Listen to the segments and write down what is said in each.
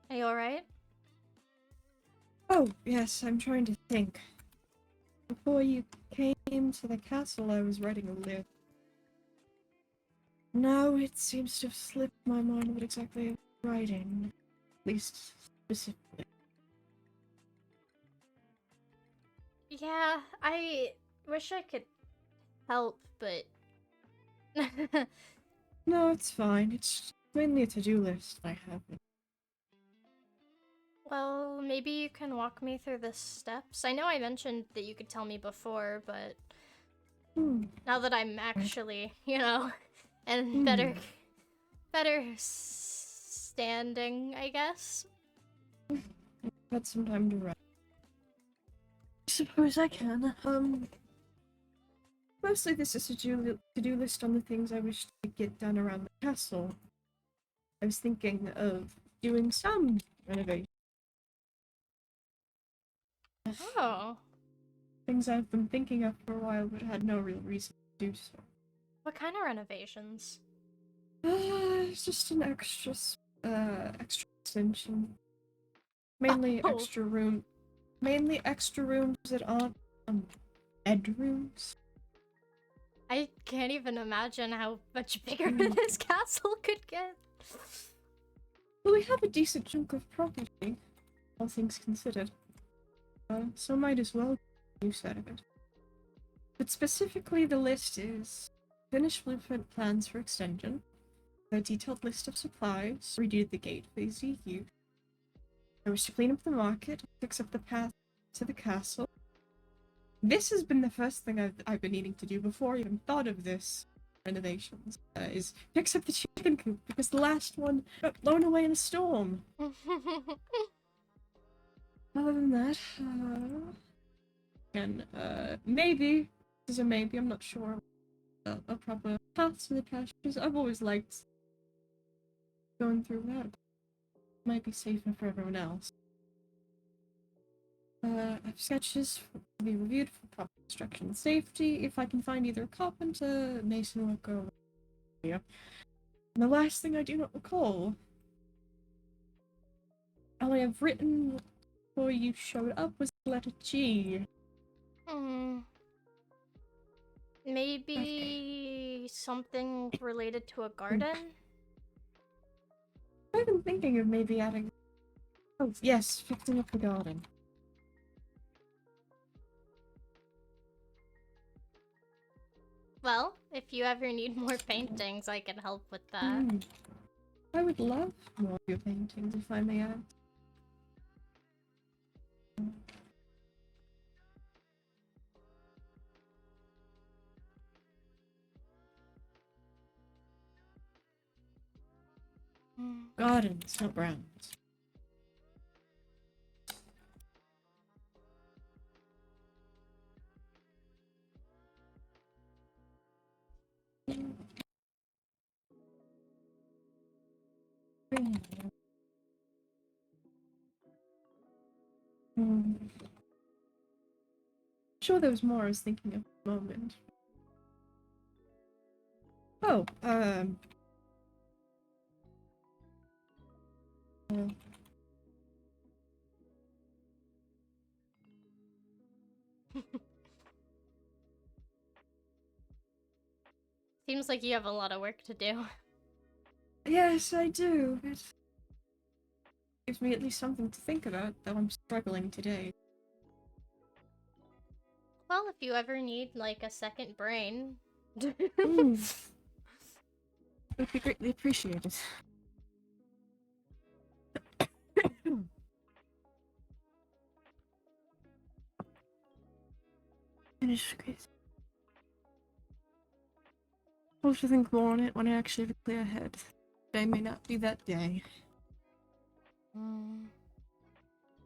Are you alright? Oh, yes, I'm trying to think. Before you came to the castle, I was writing a list. Now it seems to have slipped my mind what exactly I was writing. At least specifically. Yeah, I wish I could help, but... No, it's fine. It's mainly a to-do list I have. Well, maybe you can walk me through the steps. I know I mentioned that you could tell me before, but now that I'm actually, and better standing, I guess. Had some time to write. I suppose I can. Mostly this is a to-do list on the things I wish to get done around the castle. I was thinking of doing some renovation. Oh. Things I've been thinking of for a while, but had no real reason to do so. What kind of renovations? It's just an extra extension. Mainly extra rooms that aren't bedrooms. I can't even imagine how much bigger this castle could get. Well, we have a decent chunk of property, all things considered. So might as well do use out of it. But specifically, the list is finished blueprint plans for extension, a detailed list of supplies, redo the gate for easy use. I wish to clean up the market, fix up the path to the castle. This has been the first thing I've been needing to do before I even thought of this renovations, is fix up the chicken coop, because the last one got blown away in a storm. Other than that, maybe, this is a maybe, I'm not sure, a proper path to the pastures. I've always liked going through that. Might be safer for everyone else. I have sketches to be reviewed for proper construction and safety. If I can find either a carpenter, mason worker, or yeah. And the last thing I do not recall, all I have written before you showed up was the letter G. Maybe something related to a garden? I've been thinking of maybe adding... Oh, yes, fixing up the garden. Well, if you ever need more paintings, I can help with that. I would love more of your paintings, if I may add. Gardens, not grounds. Sure there was more I was thinking of at the moment. Oh, Seems like you have a lot of work to do. yes, I do. It gives me at least something to think about, though I'm struggling today. Well, if you ever need, like, a second brain... Would be greatly appreciated. Finish crazy. I'll have to think more on it when I actually have a clear head. Today may not be that day.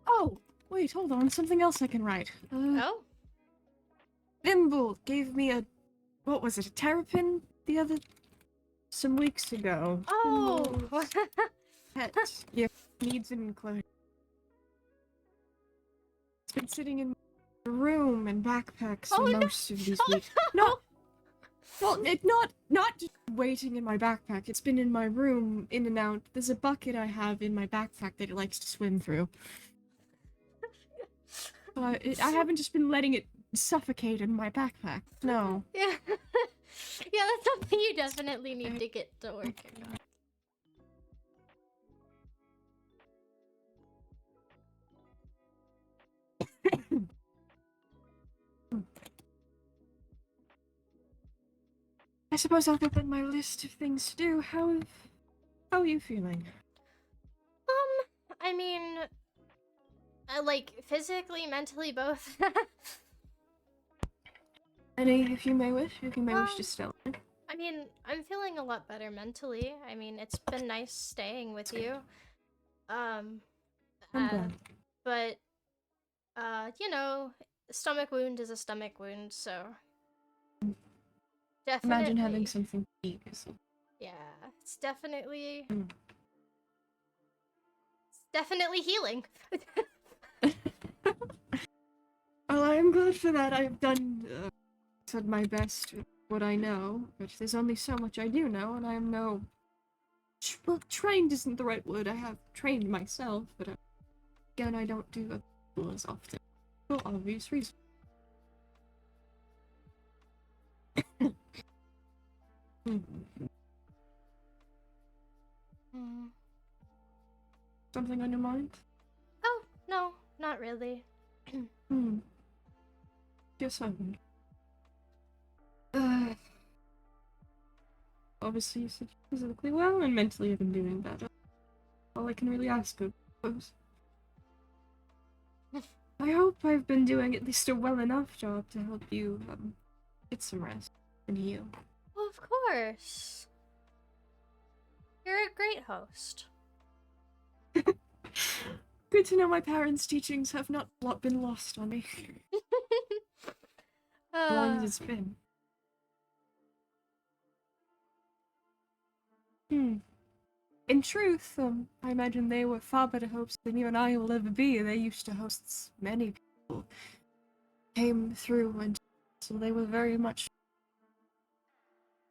Oh, wait, hold on. Something else I can write. Oh? Thimble gave me a... What was it? A terrapin some weeks ago. Oh! Pet gift needs an enclosure. It's been sitting in the room and backpacks for most of these weeks. No! Well, not just waiting in my backpack. It's been in my room, in and out. There's a bucket I have in my backpack that it likes to swim through. I haven't just been letting it suffocate in my backpack. No. Yeah. Yeah, that's something you definitely need to get to working on. I suppose other than my list of things to do, how are you feeling? I mean, like, physically, mentally, both. Any, if you may wish to tell me. I mean, I'm feeling a lot better mentally. I mean, it's been nice staying with you. I'm glad. But, you know, stomach wound is a stomach wound, so... Definitely. Imagine having something to eat. Yeah, it's definitely... It's definitely healing. Well, I'm glad for that. I've done said my best with what I know, but there's only so much I do know, and I'm no... Well, trained isn't the right word. I have trained myself, but again, I don't do it as often. For obvious reasons. Something on your mind? Oh, no, not really. Yes, I would. Obviously, you said you're physically well and mentally you've been doing better. All I can really ask of, I suppose. I hope I've been doing at least a well enough job to help you get some rest and heal. Well, of course. You're a great host. Good to know my parents' teachings have not been lost on me. As long as it's been. In truth, I imagine they were far better hosts than even I will ever be. They used to host many people. Came through, and so they were very much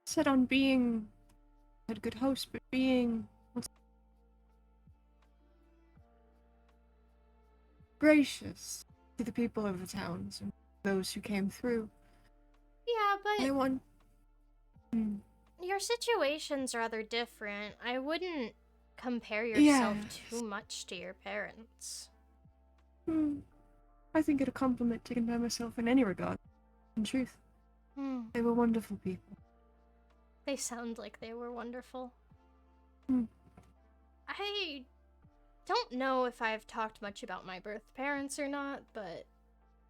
set on being a good host, but being gracious to the people of the towns and those who came through. Yeah, but I want... your situation's rather different. I wouldn't compare yourself too much to your parents. I think it a compliment to compare myself in any regard. In truth, they were wonderful people. They sound like they were wonderful. I don't know if I've talked much about my birth parents or not, but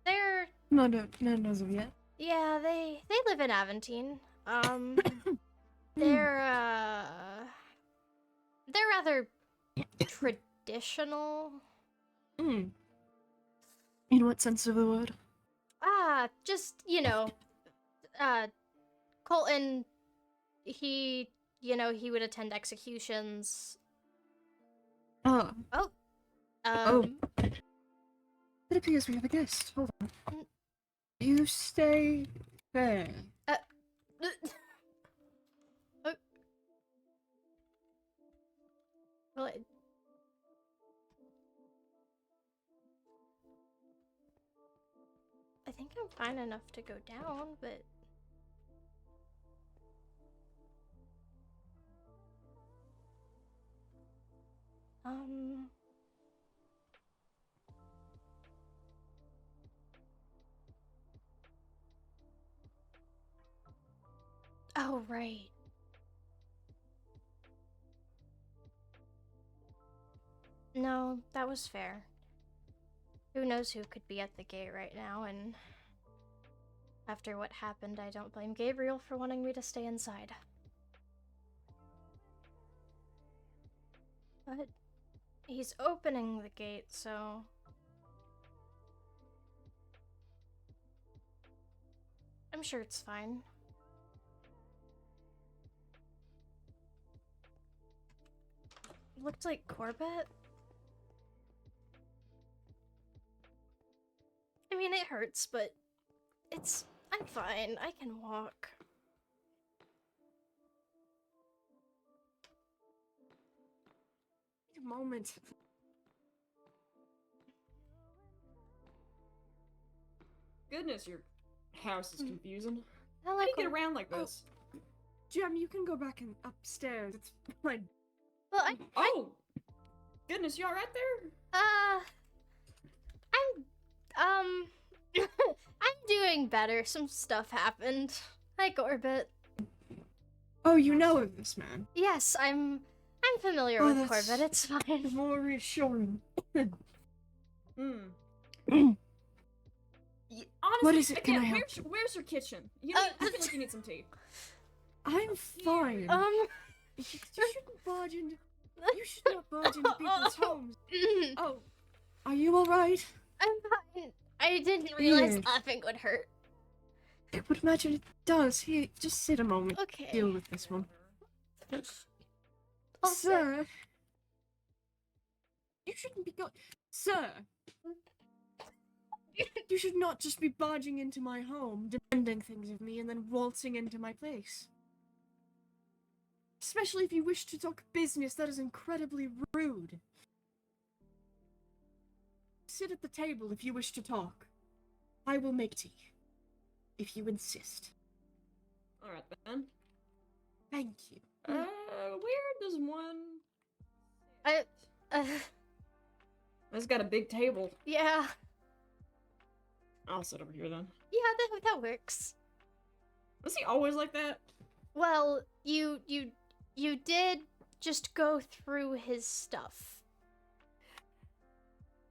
they're... Not as of yet. Yeah, they live in Aventine. They're rather traditional. In what sense of the word? Just, you know, Colton, he would attend executions. It appears we have a guest. Hold on. You stay there. Well, I think I'm fine enough to go down, but... Oh, right. No, that was fair. Who knows who could be at the gate right now, and... After what happened, I don't blame Gabriel for wanting me to stay inside. But... he's opening the gate, so... I'm sure it's fine. Looked like Corbett? I mean, it hurts, but I'm fine. I can walk. a moment. Goodness, your house is confusing. I How like do you get when- around like this? Jem, you can go back and upstairs. It's fine. Well, Oh! Goodness, you alright there? I'm I'm doing better. Some stuff happened. Hi, Gorbit. Oh, you know of this man. Yes, I'm familiar Oh, with that's- Corbett. It's fine. More reassuring. Honestly, What is it? Can again, I help? where's your kitchen? You Uh, need, I feel like you need some tea. I'm fine. You shouldn't barge into. You should not barge into people's homes. Oh, are you alright? I'm fine. I didn't realize Weird. laughing would hurt. I would imagine it does. Here, just sit a moment. Okay. Deal with this one. I'll sit. Sir, you shouldn't be going. Sir, you should not just be barging into my home, demanding things of me, and then waltzing into my place. Especially if you wish to talk business, that is incredibly rude. Sit at the table if you wish to talk. I will make tea, if you insist. Alright then. Thank you. Where does one... Uh, It's got a big table. yeah. I'll sit over here then. Yeah, that works. Was he always like that? Well, you did just go through his stuff.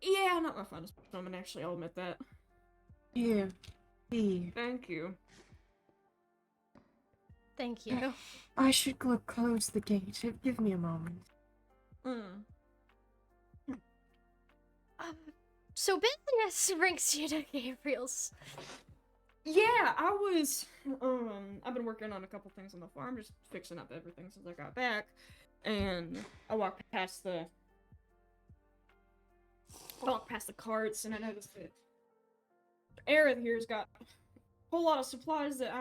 Yeah, not my finest woman, actually, I'll admit that. Here. Tea. Thank you. Thank you. I should go close the gate. Give me a moment. So business brings you to Gabriel's. Yeah, I've been working on a couple things on the farm, just fixing up everything since I got back. And I walked past the carts and I noticed that Aerith here's got a whole lot of supplies that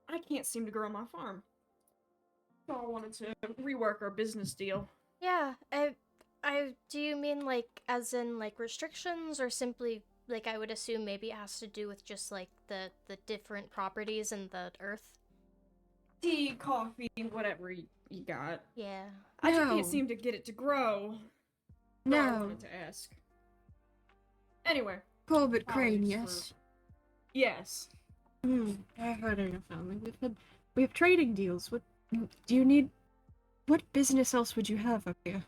I can't seem to grow on my farm. So I wanted to rework our business deal. Yeah, I do you mean like as in like restrictions or simply like I would assume maybe it has to do with just like the different properties in the earth? Tea, coffee, whatever you got. Yeah. I just No. can't seem to get it to grow. So I No. wanted to ask. Anyway. Corbett Crane, apologies yes. Yes. I've heard of your family. We have trading deals. What do you need? What business else would you have up here?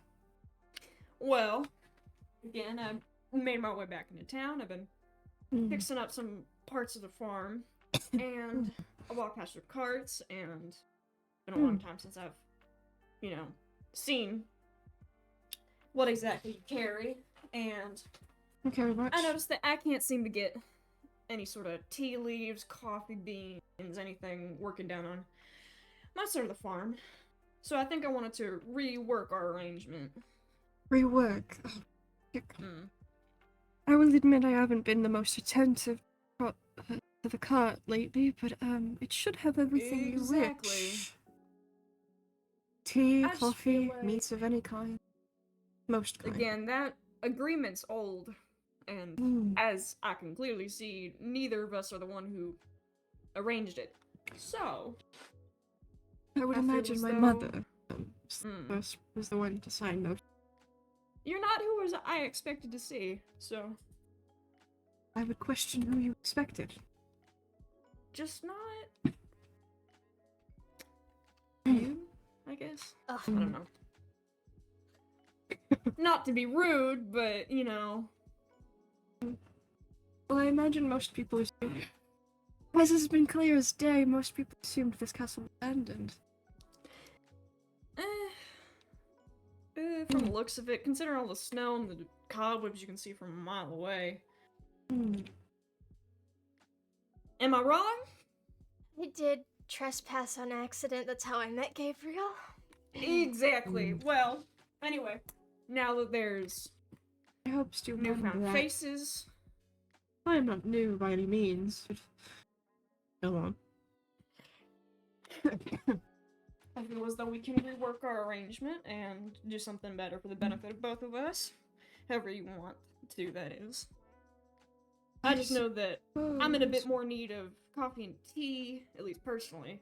Well, again, I made my way back into town. I've been fixing up some parts of the farm, and I walked past your carts, and it's been a long time since I've, seen what exactly you carry, and Thank you very much. I noticed that I can't seem to get any sort of tea leaves, coffee beans, anything working down on my side of the farm. So I think I wanted to rework our arrangement. Rework. I will admit I haven't been the most attentive to the cart lately, but it should have everything you Exactly. wish. Tea, I just coffee, feel like- meats of any kind. Most kind. Again, that agreement's old, and as I can clearly see, neither of us are the one who arranged it. So, I would I feel imagine as my though- mother was the one to sign those. you're not who was I expected to see, so I would question who you expected. just not you, I guess. Ugh. I don't know. Not to be rude, but, Well, I imagine most people assume. As has been clear as day, most people assumed this castle was abandoned. From the looks of it, consider all the snow and the cobwebs you can see from a mile away. Am I wrong? I did trespass on accident. That's how I met Gabriel. Exactly. Well, anyway, now that there's I hope Stu remembered newfound that. faces, I am not new by any means, but go on. I feel as though we can rework our arrangement and do something better for the benefit of both of us. However you want to, that is. I just know that I'm in a bit more need of coffee and tea, at least personally,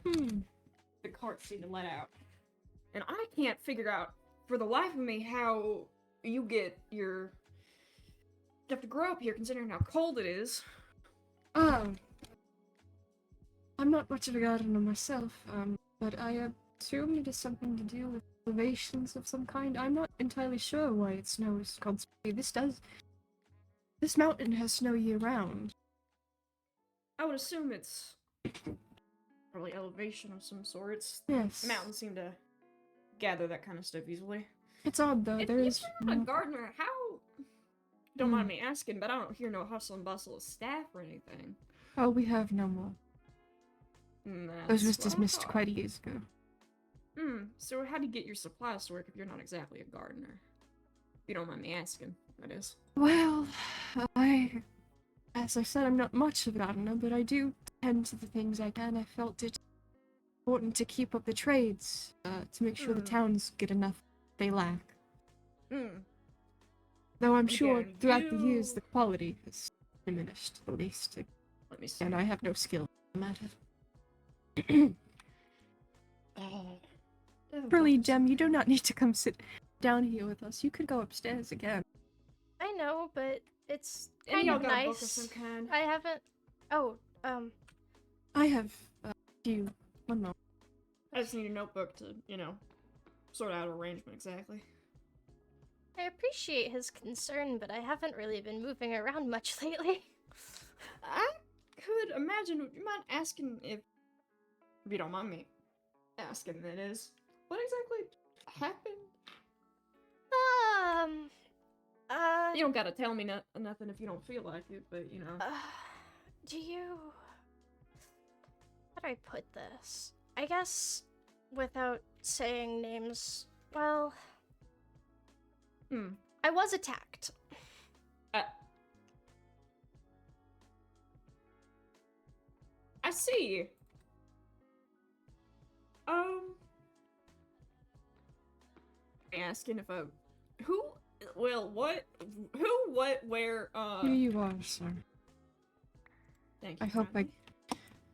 than the carts seem to let out. And I can't figure out, for the life of me, how you get your... You have to grow up here, considering how cold it is. Oh. I'm not much of a gardener myself, but I assume it is something to do with elevations of some kind. I'm not entirely sure why it snows constantly. This mountain has snow year-round. I would assume it's probably elevation of some sorts. Yes. Mountains seem to gather that kind of stuff easily. It's odd, though. If you're not a gardener, how... Don't mind me asking, but I don't hear no hustle and bustle of staff or anything. Oh, we have no more. Those was dismissed quite years ago. So how do you get your supplies to work if you're not exactly a gardener? If you don't mind me asking, that is. Well, as I said, I'm not much of a gardener, but I do tend to the things I can. I felt it important to keep up the trades, to make sure the towns get enough they lack. Though I'm sure throughout the years the quality has diminished, at least. Let me see. And I have no skill in the matter. Really, Jem, you do not need to come sit down here with us. You could go upstairs again. I know, but it's And kind y'all of got a book of nice. some kind. I haven't... Oh, I have a few. One moment. I just need a notebook to, you know, sort out arrangement exactly. I appreciate his concern, but I haven't really been moving around much lately. I could imagine, would you mind asking if you don't mind me asking, that is, what exactly happened? You don't gotta tell me nothing if you don't feel like it, but, you know. Do you... How do I put this? I guess, without saying names, well... I was attacked. I see. Asking if who, well, what, who, what, where, Here you are, sir. Thank you. I hope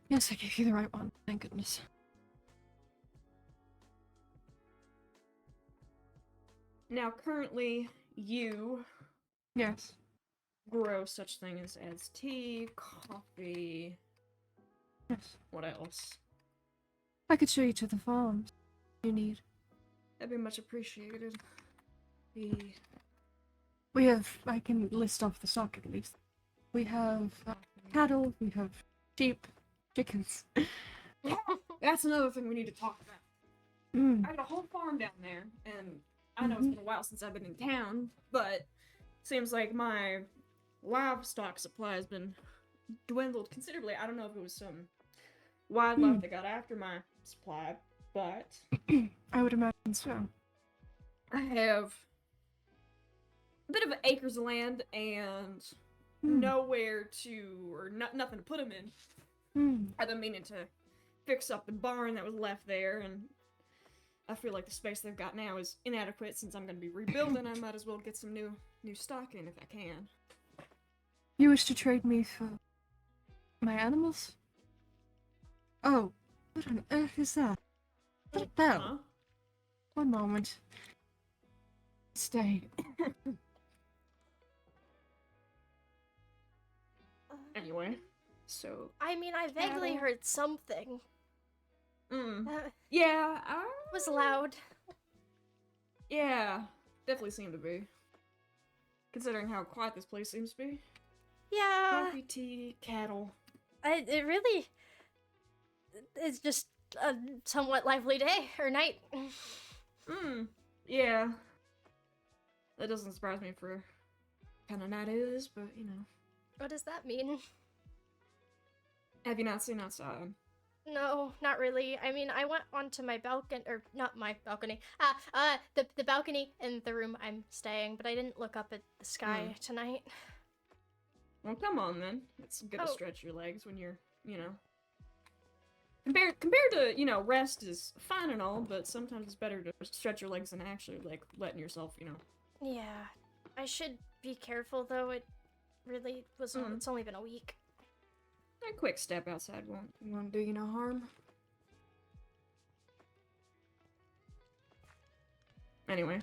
Yes, I gave you the right one. Thank goodness. Now, currently, you... Yes. grow such things as tea, coffee... Yes. What else? I could show you to the farms you need. That'd be much appreciated. We have, I can list off the stock at least. We have cattle, we have sheep, chickens. That's another thing we need to talk about. I got a whole farm down there, and I know it's been a while since I've been in town, but seems like my livestock supply has been dwindled considerably. I don't know if it was some wildlife that got after my supply, but I would imagine so. I have a bit of acres of land and nowhere to, or nothing to put them in. I've been meaning to fix up the barn that was left there, and I feel like the space they've got now is inadequate. Since I'm going to be rebuilding, I might as well get some new stock in if I can. You wish to trade me for my animals? Oh, what on earth is that? Is that a bell? Huh? One moment. Stay. Anyway, so... I mean, I vaguely heard something. Yeah, It was loud. Yeah, definitely seemed to be. Considering how quiet this place seems to be. Yeah. Coffee, tea, cattle. It really... It's just a somewhat lively day, or night. Yeah. That doesn't surprise me for kind of night it is, but you know. What does that mean? Have you not seen outside? No, not really. I mean, I went onto my balcony, or not my balcony. The balcony in the room I'm staying, but I didn't look up at the sky tonight. Well, come on then. It's good to stretch your legs when you're, you know, compared to, you know, rest is fine and all, but sometimes it's better to stretch your legs than actually, like, letting yourself, you know. Yeah. I should be careful, though. It really was... It's only been a week. A quick step outside won't do you no harm. Anyway.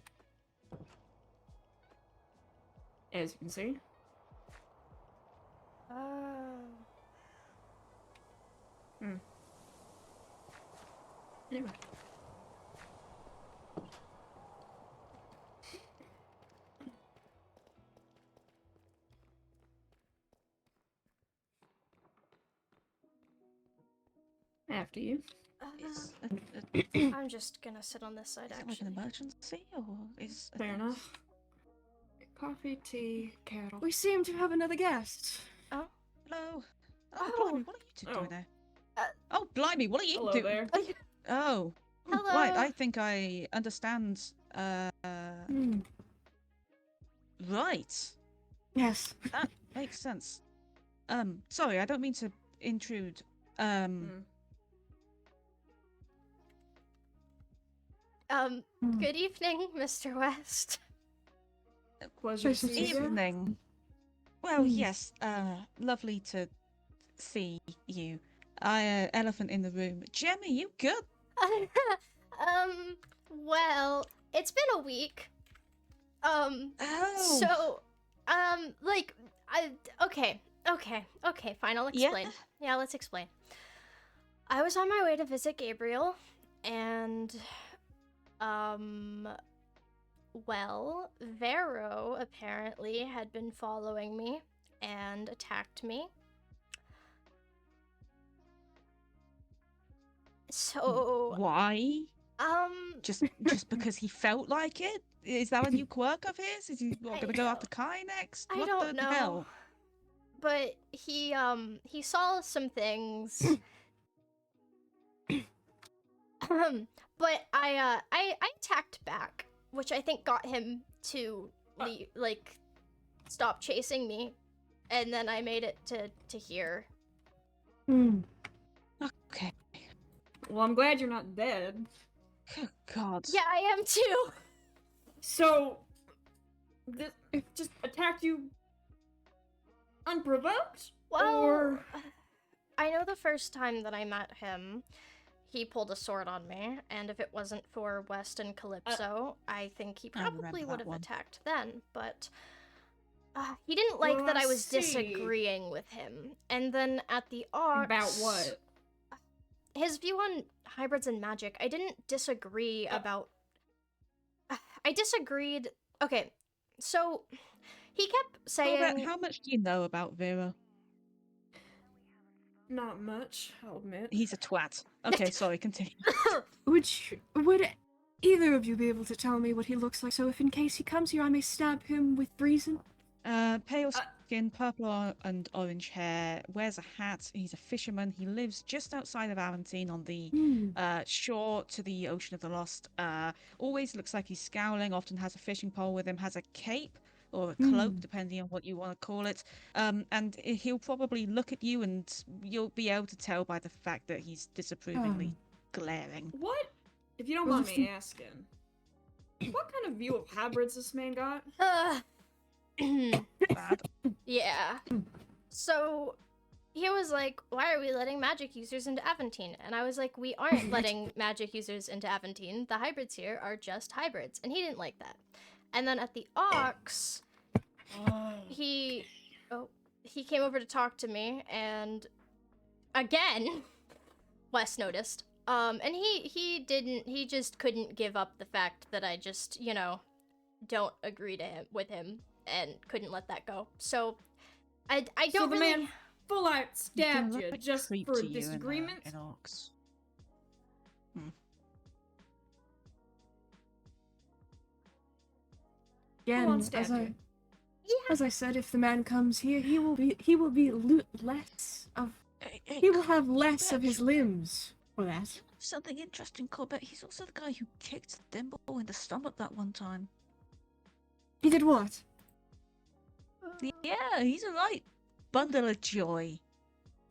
As you can see. Oh. Anyway. After you. Is I'm just gonna sit on this side, it like actually. an emergency, or is... Fair enough. Coffee, tea, cattle. We seem to have another guest. Oh? Hello? Oh. Blimey, what are you two doing there? Uh, Oh, blimey, what are you Hello doing? there. Oh. Hello. Right, I think I understand. Right. Yes. That makes sense. Sorry, I don't mean to intrude. Good evening, Mr. West. Pleasure to see you. Evening. Well, yes, lovely to see you. Elephant in the room. Gemmy, you good? Well, it's been a week. Oh. So, okay, fine, I'll explain. Yeah, let's explain. I was on my way to visit Gabriel, and, well, Vero apparently had been following me and attacked me. So... Why? Just because he felt like it? Is that a new quirk of his? Is he gonna go after Kai next? I What don't the know. hell? But he saw some things. But I attacked back, which I think got him to stop chasing me, and then I made it to here. Okay. Well, I'm glad you're not dead. Oh, God. Yeah, I am too. So, it just attacked you unprovoked? Well, or... I know the first time that I met him, he pulled a sword on me, and if it wasn't for West and Calypso, I think he probably would have attacked then, but he didn't like that I was disagreeing with him. And then at the Ox... About what? His view on hybrids and magic, I didn't disagree about... I disagreed... Okay, so he kept saying... How much do you know about Vera? Not much, I'll admit. He's a twat. Okay, sorry, continue. Would either of you be able to tell me what he looks like, so if in case he comes here I may stab him with reason? Pale skin, purple and orange hair, wears a hat, he's a fisherman, he lives just outside of Aventine on the shore to the Ocean of the Lost. Always looks like he's scowling, often has a fishing pole with him, has a cape or a cloak, depending on what you want to call it. And he'll probably look at you and you'll be able to tell by the fact that he's disapprovingly glaring. What? If you don't mind me asking, what kind of view of hybrids this man got? Bad. Yeah. So he was like, why are we letting magic users into Aventine? And I was like, we aren't letting magic users into Aventine. The hybrids here are just hybrids. And he didn't like that. And then at the Ox, he came over to talk to me, and again, Wes noticed. And he just couldn't give up the fact that I just, don't agree with him and couldn't let that go. So I don't so the really... man full out stabbed you just for a disagreement? In Ox. Again, as I said, if the man comes here, he will have less of his limbs for that. Something interesting, Corbett. He's also the guy who kicked Thimble in the stomach that one time. He did what? Yeah, he's a right bundle of joy.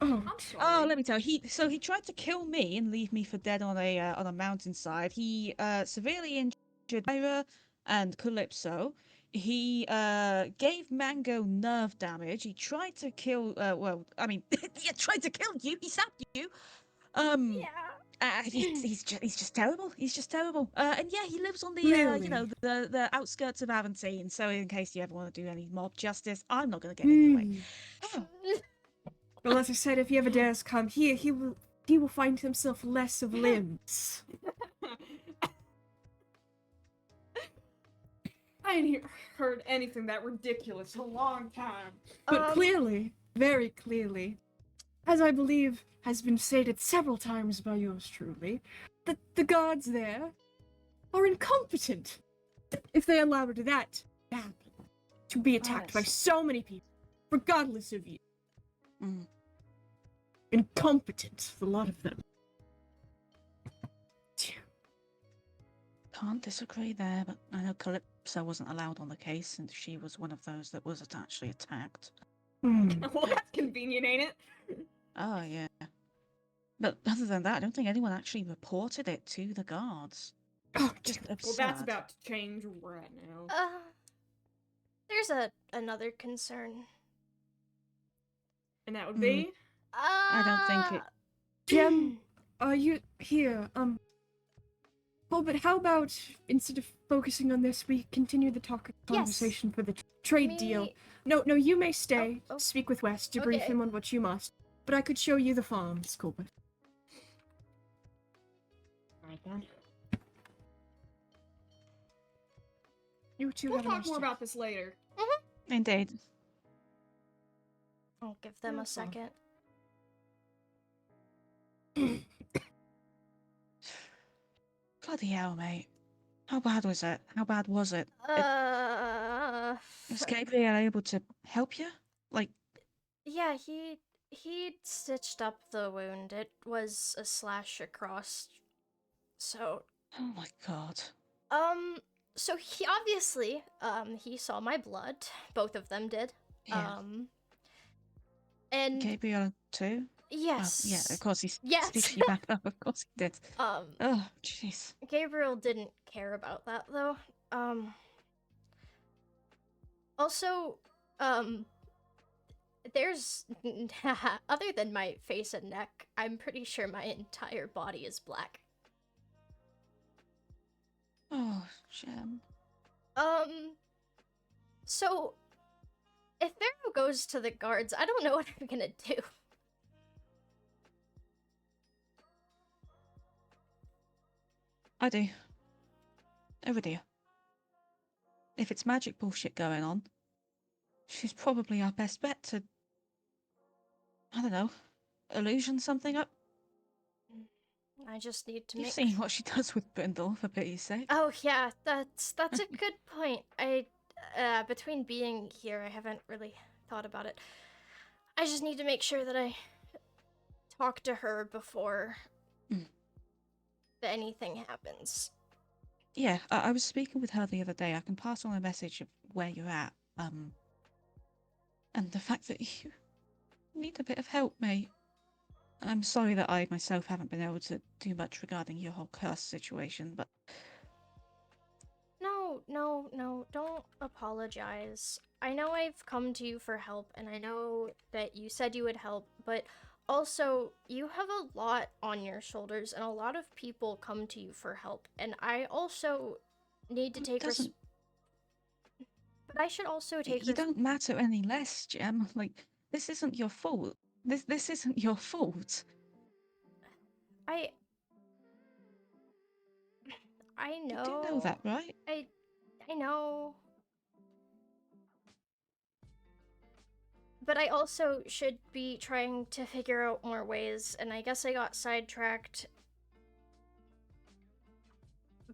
Oh, I'm sorry. Oh, let me tell you. He tried to kill me and leave me for dead on a mountainside. He severely injured Ira and Calypso. He gave Mango nerve damage. He tried to kill. Well, I mean, he tried to kill you. He stabbed you. Um, he's just terrible. He's just terrible. And yeah, he lives on the Really? the outskirts of Aventine. So in case you ever want to do any mob justice, I'm not gonna get in your way. Oh. Well, as I said, if he ever dares come here, he will find himself less of limbs. I ain't heard anything that ridiculous in a long time. But clearly, very clearly, as I believe has been stated several times by yours truly, that the guards there are incompetent. If they allowed that to happen, to be attacked by so many people, regardless of you. Mm. Incompetent, a lot of them. Can't disagree there, but I know Calypso wasn't allowed on the case since she was one of those that was actually attacked. Well, that's convenient, ain't it? Oh, yeah. But other than that, I don't think anyone actually reported it to the guards. Oh, Just absurd. Well, that's about to change right now. There's another concern. And that would be? I don't think it... Jem, are you here? Well, but how about, instead of focusing on this, we continue the conversation for the trade deal? No, you may stay, speak with West, debrief him on what you must. But I could show you the farm, Sculpin. Alright then. You two We'll have a talk nice more day. about this later. Indeed. I'll give them a second. Bloody hell, mate. How bad was it? How bad was it? Was Gabriel able to help you? Like... Yeah, he stitched up the wound. It was a slash across. So... Oh my god. So he obviously, he saw my blood. Both of them did. Yeah. And... Gabriel too? Yes. Well, yeah, of course he Yes. stitched you back up. Of course he did. Oh, jeez. Gabriel didn't care about that, though. Also, there's... other than my face and neck, I'm pretty sure my entire body is black. Oh, Jem. So, if Pharaoh goes to the guards, I don't know what I'm gonna do. I do. Over do. If it's magic bullshit going on, she's probably our best bet to... I don't know, illusion something up? I just need to You've seen what she does with Brindle, for pity's sake. Oh yeah, that's a good point. Between being here, I haven't really thought about it. I just need to make sure that I talk to her before anything happens. Yeah, I was speaking with her the other day. I can pass on a message of where you're at. And the fact that you need a bit of help, mate. I'm sorry that I myself haven't been able to do much regarding your whole curse situation, but... No, don't apologize. I know I've come to you for help, and I know that you said you would help, but also, you have a lot on your shoulders, and a lot of people come to you for help, and I also need to take But I should also take You don't matter any less, Jem. Like, this isn't your fault. This isn't your fault. I know. You do know that, right? I know. But I also should be trying to figure out more ways, and I guess I got sidetracked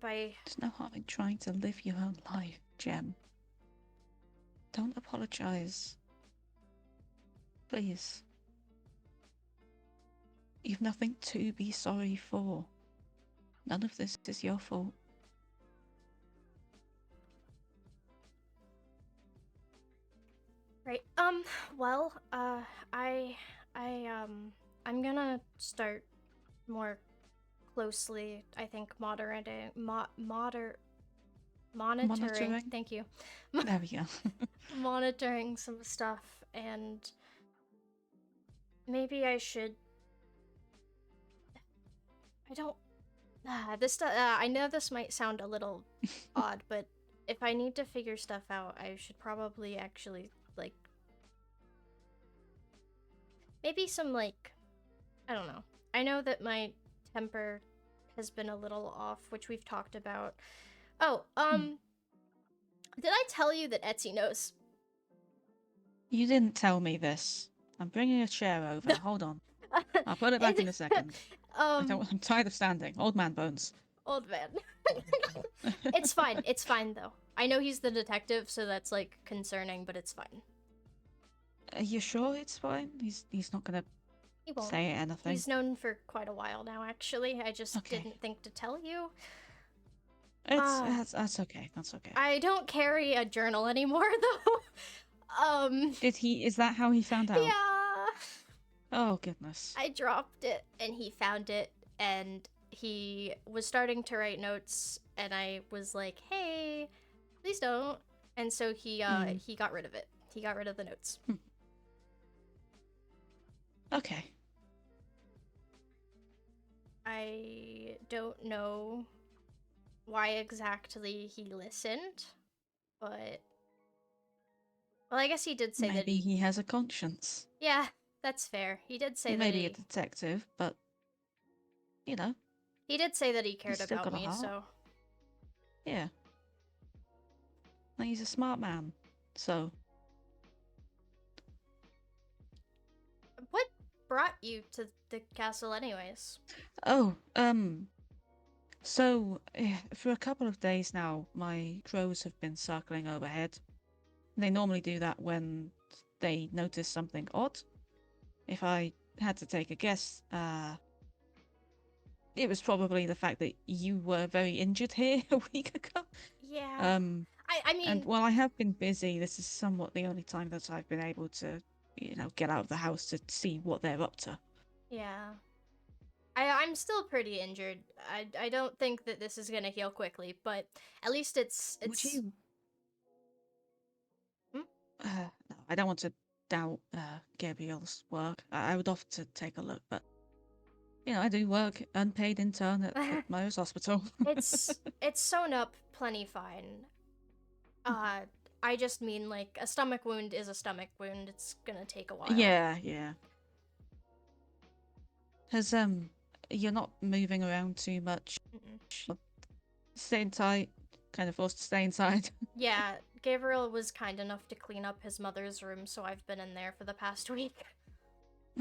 by... There's no harm in trying to live your own life, Jem. Don't apologize. Please. You've nothing to be sorry for. None of this is your fault. Right, well, I'm gonna start more closely, I think, monitoring. Monitoring? Thank you. There we go. Monitoring some stuff, and maybe I should. I don't. I know this might sound a little odd, but if I need to figure stuff out, I should probably actually like maybe some like I don't know. I know that my temper has been a little off, which we've talked about. Oh, did I tell you that Etsy knows? You didn't tell me this. I'm bringing a chair over. Hold on. I'll put it back in a second. I'm tired of standing. Old man bones. Old man. It's fine. It's fine though. I know he's the detective, so that's like concerning, but it's fine. Are you sure it's fine? He's not gonna He won't. say anything. He's known for quite a while now, actually. I just Okay. didn't think to tell you. That's okay. That's okay. I don't carry a journal anymore, though. Did he? Is that how he found out? Yeah. Oh goodness. I dropped it, and he found it, and he was starting to write notes, and I was like, "Hey, please don't." And so he got rid of it. He got rid of the notes. Okay. I don't know why exactly he listened, but well, I guess he did say that Maybe he has a conscience. Yeah, that's fair. He did say that Maybe a detective, but you know. He did say that he cared He's still about got a me, heart. so Yeah. Well, he's a smart man. So what brought you to the castle anyways? Oh, so for a couple of days now, my crows have been circling overhead. They normally do that when they notice something odd. If I had to take a guess, it was probably the fact that you were very injured here a week ago. Yeah. I mean, And while I have been busy, this is somewhat the only time that I've been able to, get out of the house to see what they're up to. yeah. I'm still pretty injured. I don't think that this is gonna heal quickly, but at least it's Would you? Hmm? No, I don't want to doubt Gabriel's work. I would offer to take a look, but I do work unpaid intern at Myers Hospital. it's sewn up plenty fine. I just mean like a stomach wound is a stomach wound. It's gonna take a while. Yeah. Has you're not moving around too much. Mm-mm. Staying tight, kind of forced to stay inside. Yeah, Gabriel was kind enough to clean up his mother's room, so I've been in there for the past week.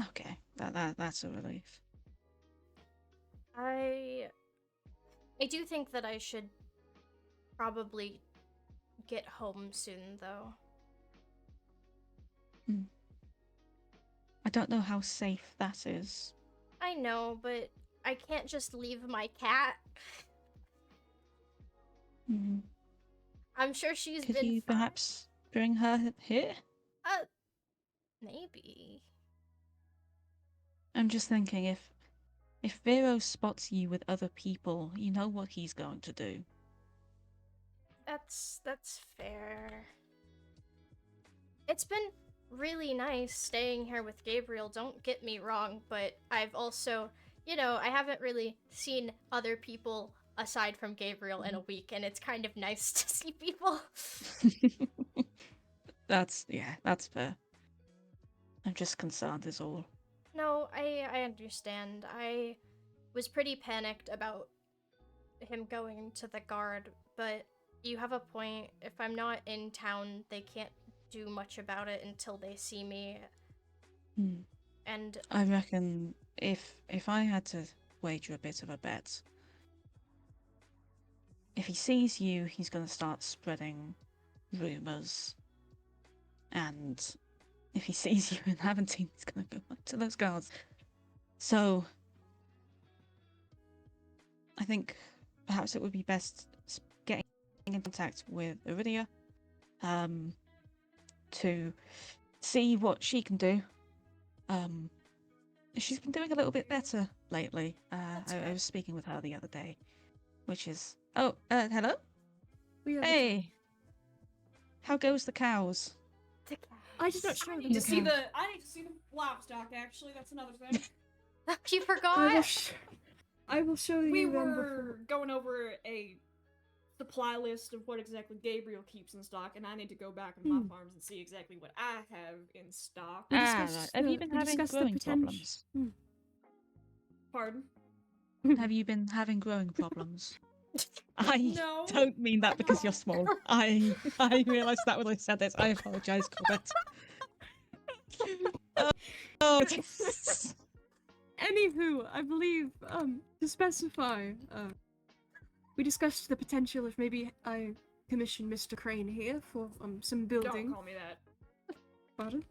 Okay, that's a relief. I do think that I should probably get home soon, though. I don't know how safe that is. I know, but I can't just leave my cat. I'm sure she's Could been you fine. perhaps bring her here? Maybe. I'm just thinking if Vero spots you with other people, you know what he's going to do. That's fair. It's been really nice staying here with Gabriel, don't get me wrong, but I've also, I haven't really seen other people aside from Gabriel in a week, and it's kind of nice to see people. That's fair. I'm just concerned is all. No, I understand. I was pretty panicked about him going to the guard, but you have a point. If I'm not in town, they can't do much about it until they see me. And I reckon if I had to wager a bit of a bet, if he sees you, he's going to start spreading rumors, and if he sees you in Aventine, he's going to go back to those guards. So I think perhaps it would be best getting in contact with Iridia to see what she can do. She's been doing a little bit better lately. I was speaking with her the other day, which is... Oh, hello? Hey! How goes the cows? I did not show them I need to the see cows. I need to see the livestock. Actually, that's another thing. You forgot? I will show you We them were going over a supply list of what exactly Gabriel keeps in stock, and I need to go back in my farms and see exactly what I have in stock. Right. Have you been having growing problems? Pardon? Have you been having growing problems? I No. don't mean that because you're small. I realised that when I said this. I apologise, Corbett. Oh. Anywho, I believe, to specify, we discussed the potential of maybe I commission Mr. Crane here for, some building. Don't call me that. Pardon?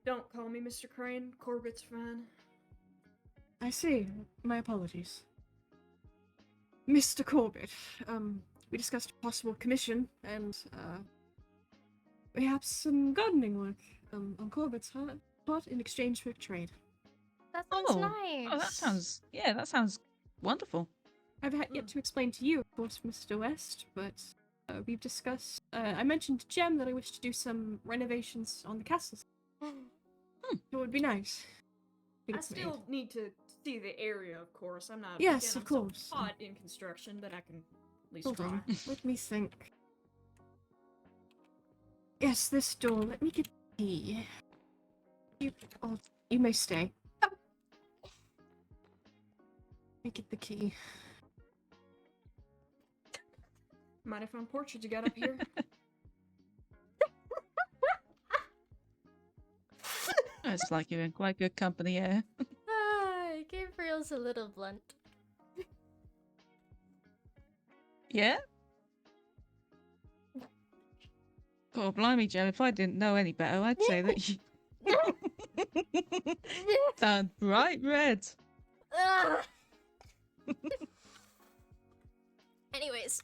Don't call me Mr. Crane. Corbett's fine. I see. My apologies. Mr. Corbett, we discussed a possible commission, and, perhaps some gardening work, on Corbett's part in exchange for trade. That sounds nice. Oh, that sounds wonderful. I've yet to explain to you, of course, Mr. West, but we've discussed. I mentioned to Jem that I wish to do some renovations on the castle. It would be nice. I still need to see the area, of course. I'm not. Yes, again, of I'm course. So hot in construction, but I can at least Hold try. on. Let me think. Yes, this door. Let me get the key. You may stay. Let me get the key. Mighty fine portrait you got up here. It's like you're in quite good company here. Gabriel's a little blunt. Yeah? God, blimey, Jem, if I didn't know any better, I'd say that you... Turned bright red. Anyways.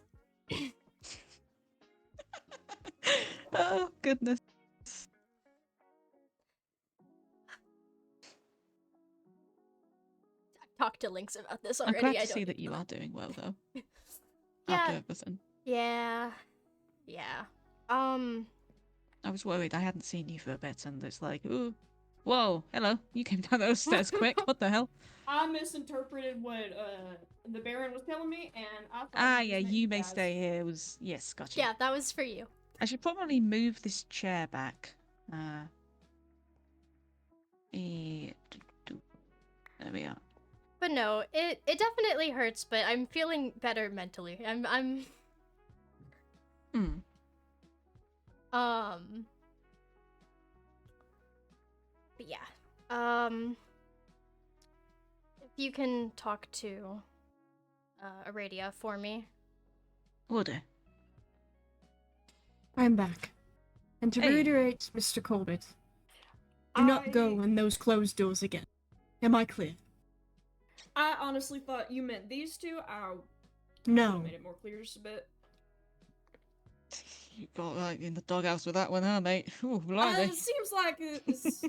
Oh, goodness. I've talked to Lynx about this I'm already. glad I to don't see need that you are doing well, though. Yeah. After everything. Yeah. I was worried. I hadn't seen you for a bit, and it's like, ooh, whoa, hello. You came down those stairs quick. What the hell? I misinterpreted what the Baron was telling me, and I thought. Yeah, you may stay here. Yes, gotcha. Yeah, that was for you. I should probably move this chair back. There we are. But no, it definitely hurts, but I'm feeling better mentally. I'm But yeah. If you can talk to Aradia for me. Will do. I'm back. And to reiterate, Mr. Corbett, do not go in those closed doors again. Am I clear? I honestly thought you meant these two. I No. made it more clear just a bit. You got right in the doghouse with that one, huh, mate? Ooh, blimey. It seems like it's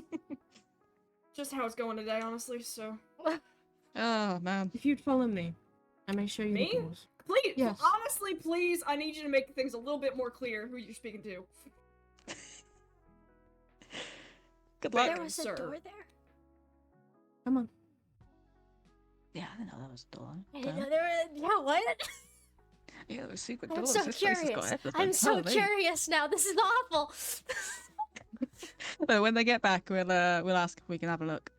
just how it's going today, honestly, so... Oh, man. If you'd follow me, I may show you Me? the doors. Please, Yes. honestly, please, I need you to make things a little bit more clear who you're speaking to. Good luck. There was a door there? Come on. Yeah, I didn't know that was a door. I didn't know there was... Yeah, what? Yeah, there were secret I'm doors. so This place has got curious. everything. I'm so Holy. curious now. This is awful. But when they get back, we'll ask if we can have a look.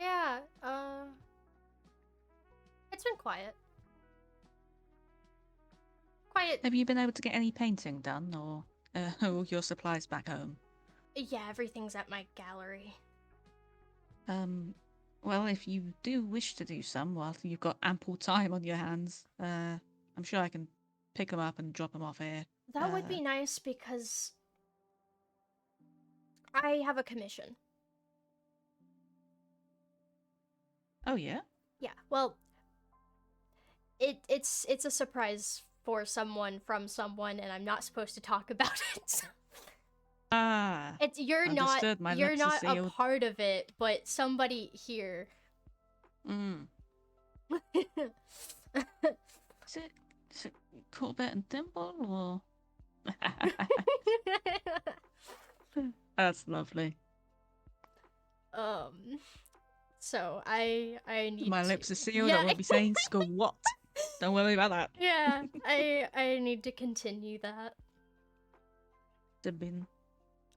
Yeah, it's been quiet. Have you been able to get any painting done, or all your supplies back home? Yeah, everything's at my gallery. Well, if you do wish to do some while you've got ample time on your hands, I'm sure I can pick them up and drop them off here. That would be nice because I have a commission. Oh, yeah? Yeah, well, it's a surprise for someone from someone, and I'm not supposed to talk about it. Ah, It's understood. My you're lips are not a sealed. part of it, but somebody here. Mm. Is it Corbett and Dimple, or? That's lovely. So I need My to... lips are sealed. Yeah. I won't be saying squat. Don't worry about that. Yeah, I need to continue that. Bin.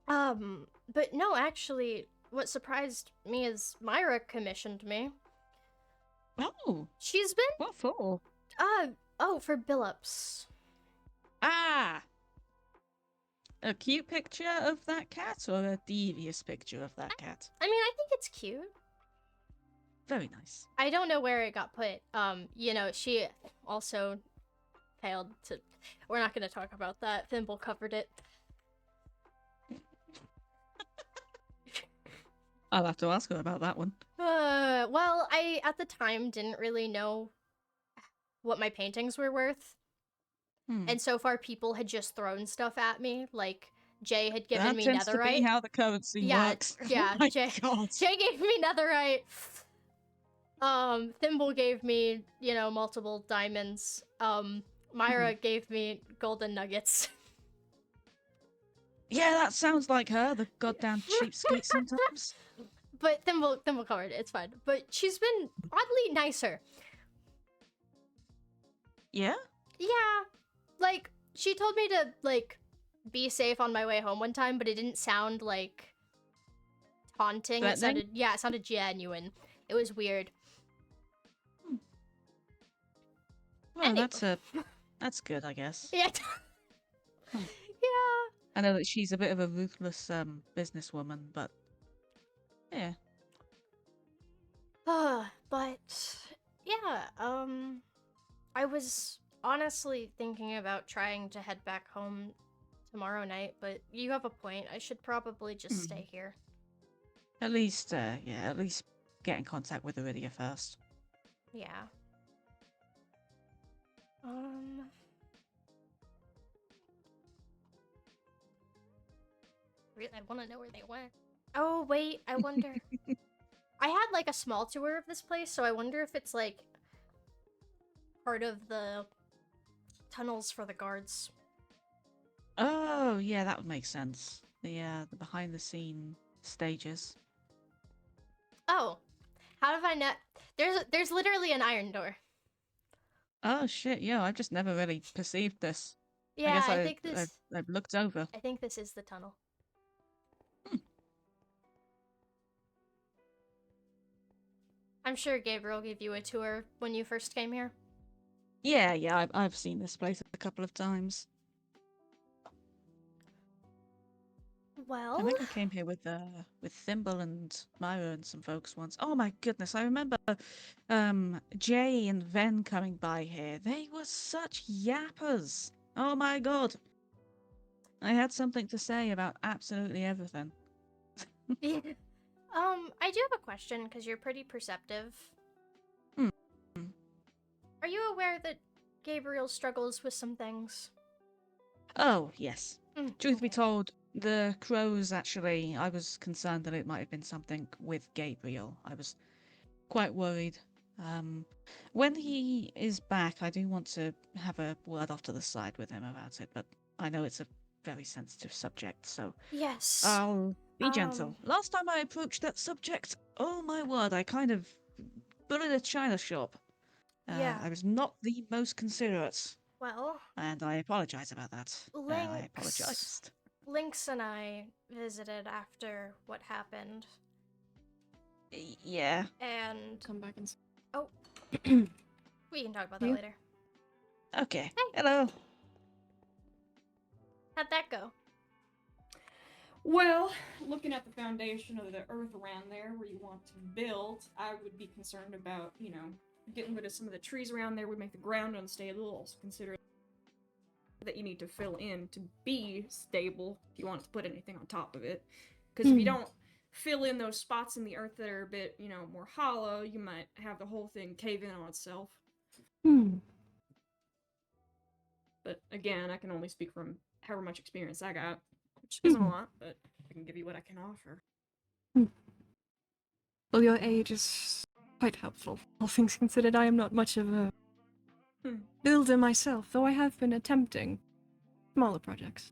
But no, actually, what surprised me is Myra commissioned me. Oh, She's been what for? for Billups. Ah! A cute picture of that cat or a devious picture of that cat? I mean, I think it's cute. Very nice. I don't know where it got put. You know, she also failed to... We're not going to talk about that. Thimble covered it. I'll have to ask her about that one. Well, I, at the time, didn't really know what my paintings were worth. And so far, people had just thrown stuff at me. Like, Jay had given That me tends netherite. to be how the currency works. Yeah, Oh my Jay, God. Jay gave me netherite. Thimble gave me, you know, multiple diamonds. Myra gave me golden nuggets. Yeah, that sounds like her, the goddamn cheapskate sometimes. But Thimble covered it, it's fine. But she's been oddly nicer. Yeah? Yeah. Like, she told me to, like, be safe on my way home one time, but it didn't sound, like, taunting. It sounded, yeah, it sounded genuine. It was weird. Well, Anyway. that's good, I guess. Yeah. Huh. Yeah. I know that she's a bit of a ruthless businesswoman, but yeah. But yeah, I was honestly thinking about trying to head back home tomorrow night, but you have a point. I should probably just stay here. At least get in contact with Iridia first. Yeah. Really, I want to know where they went. Oh, wait, I wonder... I had, like, a small tour of this place, so I wonder if it's, like, part of the tunnels for the guards. Oh, yeah, that would make sense. The behind-the-scene stages. Oh, how have I not... There's literally an iron door. Oh, shit, yeah, I've just never really perceived this. Yeah, I guess I think this... I've looked over. I think this is the tunnel. I'm sure Gabriel gave you a tour when you first came here. Yeah, I've seen this place a couple of times. Well... I think I came here with Thimble and Myra and some folks once. Oh my goodness, I remember Jay and Ven coming by here. They were such yappers. Oh my god. I had something to say about absolutely everything. I do have a question, because you're pretty perceptive. Are you aware that Gabriel struggles with some things? Oh, yes. Truth be told, the crows actually, I was concerned that it might have been something with Gabriel. I was quite worried. When he is back, I do want to have a word off to the side with him about it, but I know it's a very sensitive subject, so... Yes. I'll be gentle. Last time I approached that subject, oh my word, I kind of bullied a china shop. Yeah. I was not the most considerate. Well... And I apologize about that. I apologized. Lynx and I visited after what happened. Yeah. And... Come back and... Oh. We can talk about that later. Okay. Hey. Hello. How'd that go? Well, looking at the foundation of the earth around there where you want to build, I would be concerned about, you know, getting rid of some of the trees around there would make the ground unstable. Also consider that you need to fill in to be stable if you want to put anything on top of it. Because if you don't fill in those spots in the earth that are a bit, you know, more hollow, you might have the whole thing cave in on itself. again, I can only speak from however much experience I got, which isn't a lot, but I can give you what I can offer. Well, your age is quite helpful. All things considered, I am not much of a builder myself, though I have been attempting smaller projects.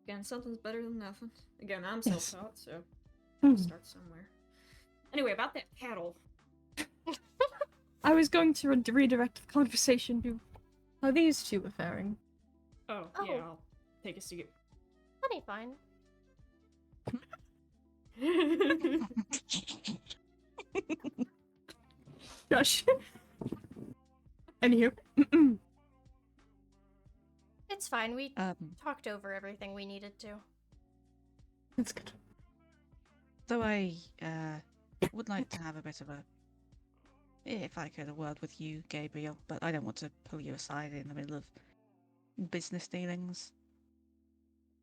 Again, something's better than nothing. Again, I'm Yes. self-taught, so Hmm. start somewhere. Anyway, about that cattle. I was going to redirect the conversation to how these two are faring. Oh, Oh. yeah, I'll take a seat. Plenty fine. Gosh. Anywho. It's fine. We Um, talked over everything we needed to. That's good. though I would like to have a bit of a, if I could, a word with you, Gabriel, but I don't want to pull you aside in the middle of business dealings.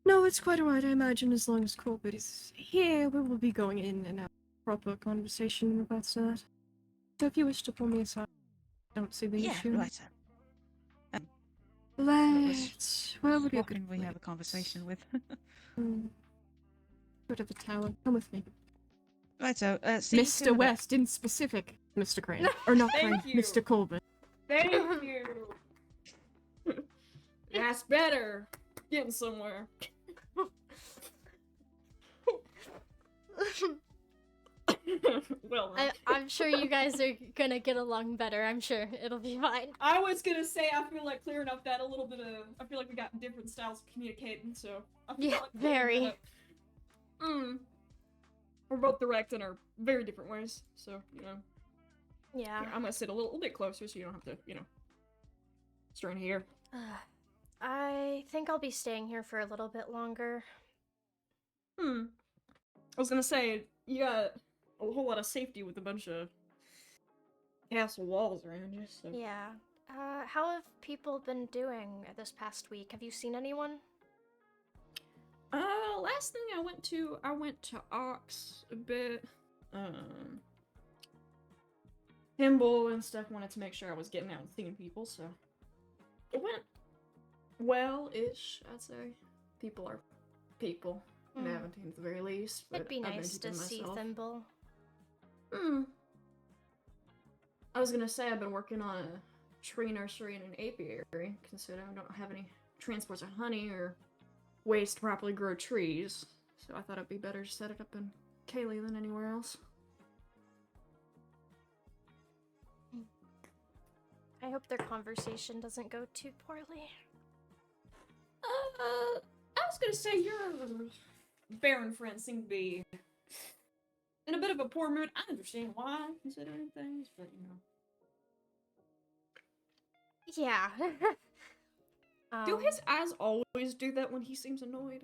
No, it's quite alright. I imagine as long as Corbett is here, we will be going in and out of proper conversation in regards to that. So if you wish to pull me aside, I don't see the Yeah, issue. right. Where would be a What can good we place? have a conversation with? Go to the tower. Come with me. Right, so, see to Mr. it- West in specific, Mr. Crane. Or not Thank Crane, you. Mr. Corbett. Thank you! That's better! Getting somewhere. Well, I'm sure you guys are gonna get along better. I'm sure it'll be fine. I was gonna say, I feel like clearing up that a little bit of. I feel like we got different styles of communicating, so. I feel Yeah, like clearing very. that up. We're both direct in our very different ways, so, you know. Yeah. Here, I'm gonna sit a little bit closer so you don't have to, you know. Strain here. I think I'll be staying here for a little bit longer. I was gonna say, you got a whole lot of safety with a bunch of castle walls around you, so. Yeah. How have people been doing this past week? Have you seen anyone? Last thing I went to Ox a bit. Himble and stuff wanted to make sure I was getting out and seeing people, so it went well-ish, I'd say. People are people. Mm. Maventine at the very least, but It'd be I've been nice to keeping see myself. Thimble. I was gonna say I've been working on a tree nursery and an apiary, considering I don't have any transports of honey or ways to properly grow trees. So I thought it'd be better to set it up in Kaylee than anywhere else. I hope their conversation doesn't go too poorly. I was gonna say your Baron friends seem to be in a bit of a poor mood. I understand why, considering things, but you know. Yeah. Do his eyes always do that when he seems annoyed?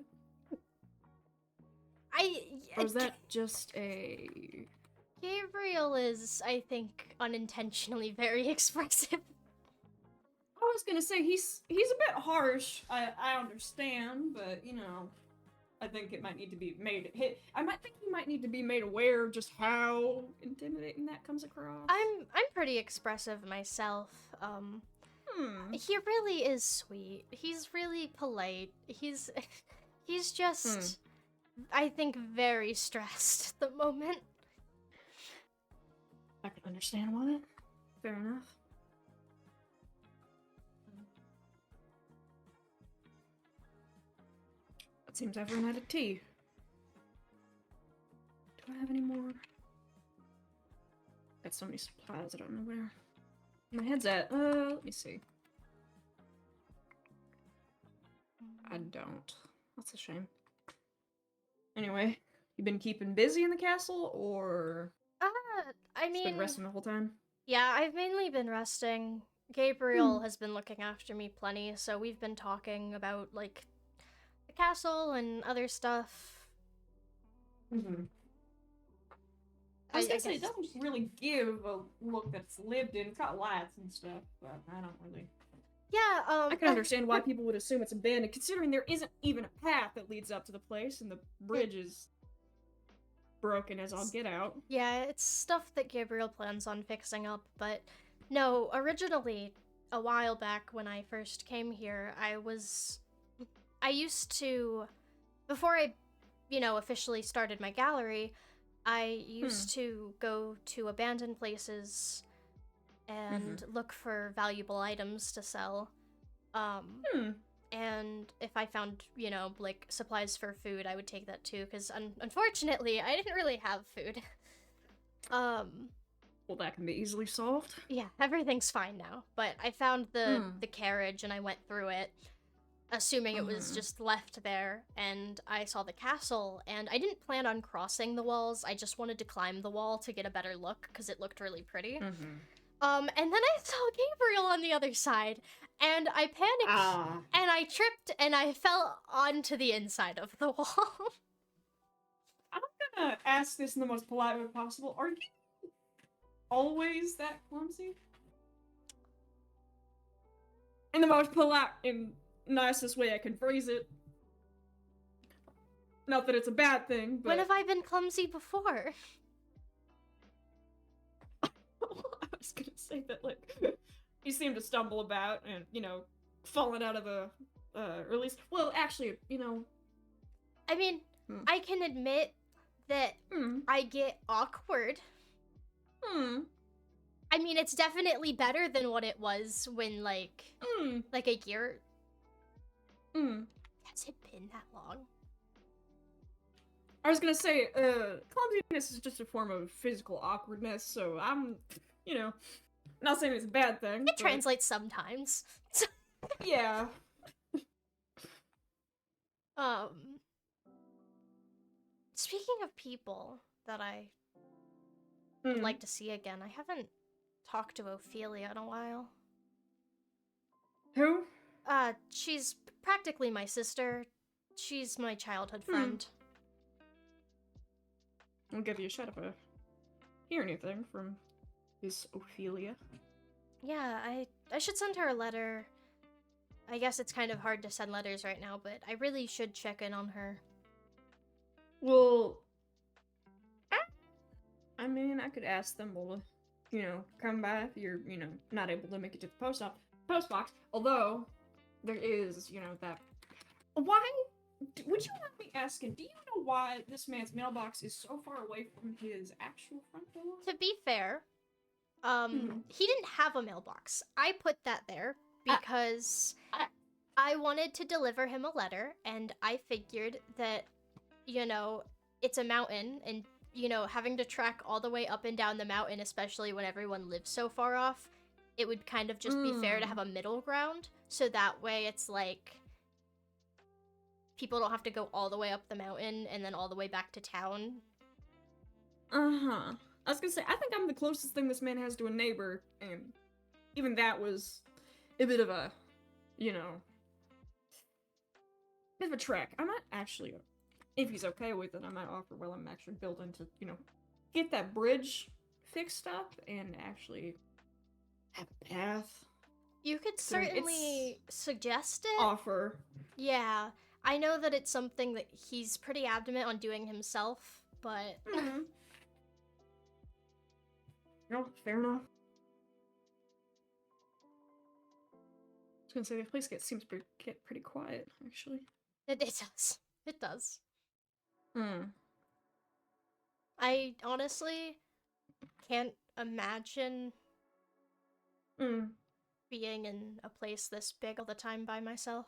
Or is that just a... Gabriel is, I think, unintentionally very expressive. I was gonna say, he's a bit harsh, I understand, but, you know, I think it might need to be made... I might think he might need to be made aware of just how intimidating that comes across. I'm pretty expressive myself. He really is sweet. He's really polite. He's just, I think, very stressed at the moment. I can understand why. Fair enough. It seems I've run out of tea. Do I have any more? Got so many supplies, I don't know where my head's at. Let me see. I don't. That's a shame. Anyway, you been keeping busy in the castle, or I just mean, been resting the whole time? yeah, I've mainly been resting. Gabriel has been looking after me plenty, so we've been talking about, like, the castle and other stuff. I was gonna say, guess- it doesn't really give a look that's lived in. It's got lights and stuff, but I don't really... Yeah, I can understand why people would assume it's abandoned, considering there isn't even a path that leads up to the place, and the bridge is broken as all get out. Yeah, it's stuff that Gabriel plans on fixing up, but no, originally, a while back when I first came here, I used to, before I, officially started my gallery, I used to go to abandoned places and look for valuable items to sell. And if I found, like supplies for food, I would take that too, because unfortunately, I didn't really have food. Well, that can be easily solved. Yeah, everything's fine now. But I found the carriage and I went through it, assuming it was just left there, and I saw the castle, and I didn't plan on crossing the walls. I just wanted to climb the wall to get a better look, because it looked really pretty. And then I saw Gabriel on the other side, and I panicked, and I tripped, and I fell onto the inside of the wall. I'm gonna ask this in the most polite way possible. Are you always that clumsy? In the most polite and nicest way I can phrase it. Not that it's a bad thing, but... When have I been clumsy before? I was gonna say that, like, you seem to stumble about and, falling out of a, or at least, well, actually, I mean, I can admit that I get awkward. I mean, it's definitely better than what it was when, like a year... Has it been that long? I was gonna say, clumsiness is just a form of physical awkwardness, so I'm, not saying it's a bad thing. It translates sometimes. Yeah. Speaking of people that I would like to see again, I haven't talked to Ophelia in a while. Who? She's practically my sister. She's my childhood friend. I'll give you a shot if I hear anything from Miss Ophelia. Yeah, I should send her a letter. I guess it's kind of hard to send letters right now, but I really should check in on her. Well, I mean, I could ask them to, come by if you're, not able to make it to the post box. Although, there is, that... Why? Would you mind me asking, do you know why this man's mailbox is so far away from his actual front door? To be fair, he didn't have a mailbox. I put that there because I wanted to deliver him a letter, and I figured that, it's a mountain, and, having to track all the way up and down the mountain, especially when everyone lives so far off, it would kind of just be fair to have a middle ground, so that way it's like people don't have to go all the way up the mountain and then all the way back to town. I was gonna say, I think I'm the closest thing this man has to a neighbor, and even that was a bit of a, bit of a trek. I might actually, if he's okay with it, I might offer while I'm actually building to, get that bridge fixed up and actually have a path. You could certainly suggest it. Offer. Yeah. I know that it's something that he's pretty adamant on doing himself, but... No, fair enough. I was gonna say, the place seems to get pretty quiet, actually. It does. It does. I honestly can't imagine being in a place this big all the time by myself.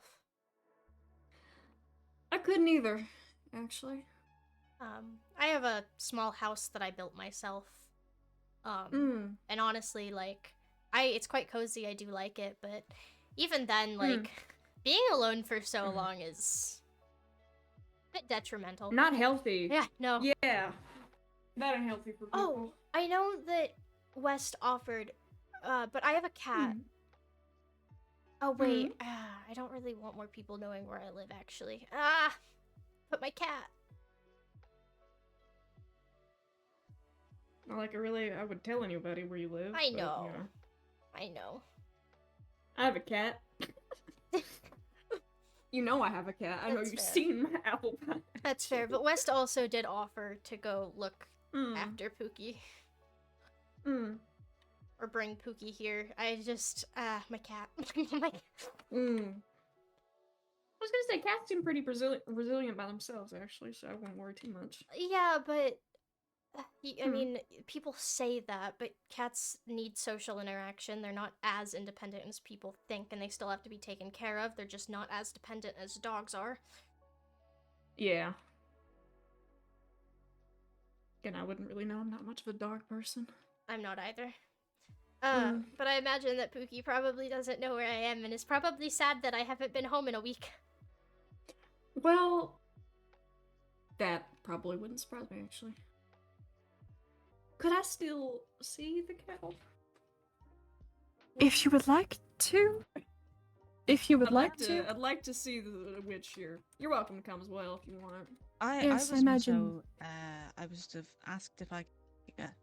I couldn't either, actually. I have a small house that I built myself. And honestly, like, it's quite cozy, I do like it, but even then, like, being alone for so long is a bit detrimental. Not healthy. Yeah, no. Yeah. Not unhealthy for people. Oh, I know that West offered, but I have a cat. Oh, wait, I don't really want more people knowing where I live, actually. But my cat. Not like I would tell anybody where you live. I know. I know. I have a cat. You know I have a cat. I know you've seen my apple pie. That's fair, but West also did offer to go look after Pookie. or bring Pookie here. I just, my cat. my... Mm. I was gonna say cats seem pretty resilient by themselves, actually, so I won't worry too much. Yeah, but I mean, people say that, but cats need social interaction. They're not as independent as people think, and they still have to be taken care of. They're just not as dependent as dogs are. Yeah. Again, I wouldn't really know. I'm not much of a dog person. I'm not either. But I imagine that Pookie probably doesn't know where I am and is probably sad that I haven't been home in a week. Well, that probably wouldn't surprise me, actually. Could I still see the kettle? If you would like to. If you would like to. I'd like to see the witch here. You're welcome to come as well if you want. Yes, I was imagine. Also, I was sort of asked if I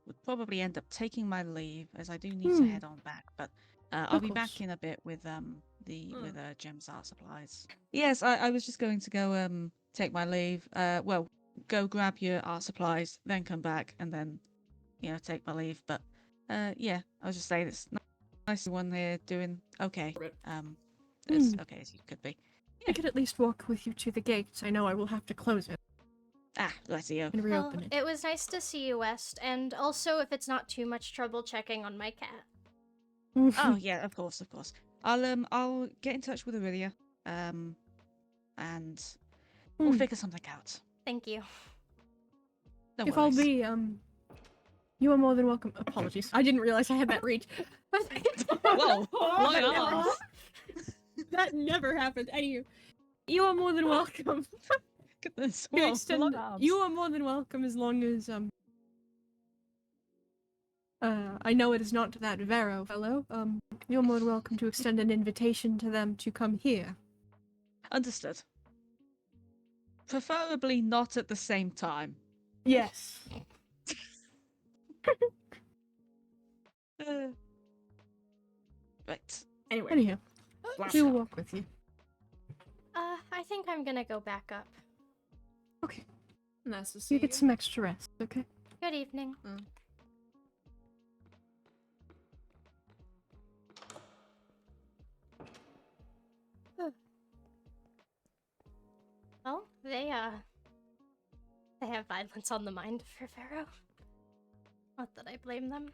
would probably end up taking my leave, as I do need to head on back. But I'll be back in a bit with Gem's art supplies. Yes, I was just going to go take my leave. Well, go grab your art supplies, then come back, and then take my leave. But yeah, I was just saying it's nice one here doing okay. As okay as you could be. I could at least walk with you to the gate. I know I will have to close it. Ah, bless you. And reopen Well, it. it was nice to see you, West, and also if it's not too much trouble checking on my cat. Oh yeah, of course. I'll get in touch with Aurelia, and we'll figure something out. Thank you. No if worries. I'll be, you are more than welcome. Apologies. I didn't realize I had that reach. Whoa, long arms. That never happened. Anywho, you are more than welcome. Goodness, to whoa, extend, long arms. you are more than welcome as long as, I know it is not that Vero fellow. You're more than welcome to extend an invitation to them to come here. Understood. Preferably not at the same time. Yes. Right. Anyway. Anyhow, we will walk with you. I think I'm gonna go back up. Okay. Nice to see You get some extra rest, okay? Good evening. Well, they have violence on the mind for Pharaoh. Not that I blame them.